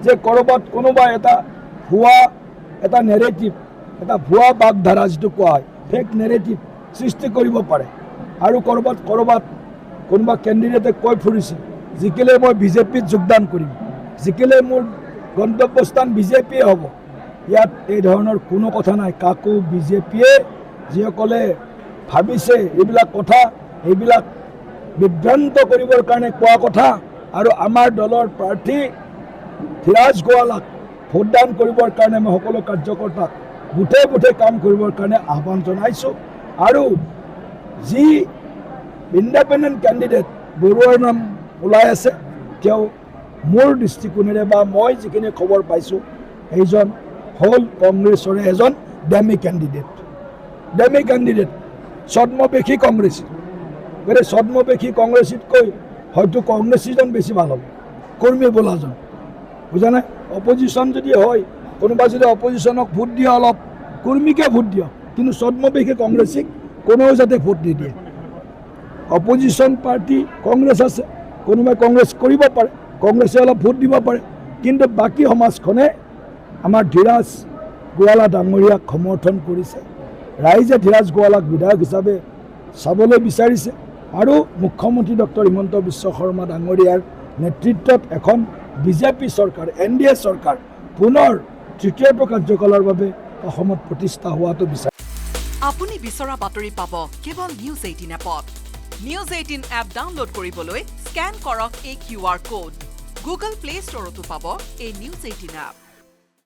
যে ক'ৰবাত কোনোবা এটা নেৰেটিভ এটা ভুৱা বাগধাৰা যিটো কোৱা হয় ফেক নেৰেটিভ সৃষ্টি কৰিব পাৰে আৰু ক'ৰবাত কোনোবা কেণ্ডিডেটে কৈ ফুৰিছে জিকিলে মই বিজেপিত যোগদান কৰিম, জিকিলে মোৰ গন্তব্যস্থান বিজেপিয়ে হ'ব। ইয়াত এই ধৰণৰ কোনো কথা নাই। কাকো বিজেপিয়ে যিসকলে ভাবিছে এইবিলাক কথা এইবিলাক বিভ্ৰান্ত কৰিবৰ কাৰণে কোৱা কথা আৰু আমাৰ দলৰ প্ৰাৰ্থী ধীৰাজ গোৱালাক ভোটদান কৰিবৰ কাৰণে মই সকলো কাৰ্যকৰ্তাক বুথে বুথে কাম কৰিবৰ কাৰণে আহ্বান জনাইছোঁ। আৰু যি ইণ্ডিপেণ্ডেণ্ট কেণ্ডিডেট বৰুৱাৰ নাম ওলাই আছে তেওঁ মোৰ দৃষ্টিকোণেৰে বা মই যিখিনি খবৰ পাইছোঁ এইজন হ'ল কংগ্ৰেছৰে এজন ডেমি কেণ্ডিডেট ছদ্মবেশী কংগ্ৰেছী। গতিকে ছদ্মবেশী কংগ্ৰেছীতকৈ হয়তো কংগ্ৰেছীজন বেছি ভাল হ'ব, কৰ্মী বোলাজন, বুজানে? অপজিশ্যন যদি হয় কোনোবা যদি অপজিশ্যনক ভোট দিয়ে অলপ কৰ্মীকে ভোট দিয়ক, কিন্তু ছদ্মবেশী কংগ্ৰেছীক কোনেও যাতে ভোট নিদিয়ে। অপজিশ্যন পাৰ্টি কংগ্ৰেছ আছে, কোনোবাই কংগ্ৰেছ কৰিব পাৰে, কংগ্ৰেছে অলপ ভোট দিব পাৰে, কিন্তু বাকী সমাজখনে আমাৰ ধীৰাজ গোৱালা ডাঙৰীয়াক সমৰ্থন কৰিছে। ৰাইজে ধীৰাজ গোৱালাক বিধায়ক হিচাপে চাবলৈ বিচাৰিছে আৰু মুখ্যমন্ত্ৰী ডক্টৰ হিমন্ত বিশ্ব শৰ্মা ডাঙৰীয়াৰ নেতৃত্বত এখন বিজেপি চৰকাৰ NDA চৰকাৰ পুনৰ তৃতীয়টো কাৰ্যকালৰ বাবে অসমত প্ৰতিষ্ঠা হোৱাটো বিচাৰে। আপুনি বিচৰা বাতৰি পাব কেৱল নিউজ 18 এপত। নিউজ 18 এপ ডাউনলোড কৰিবলৈ স্কেন কৰক এই QR কোড। গুগল প্লে ষ্টৰতো পাব এই নিউজ 18 এপ।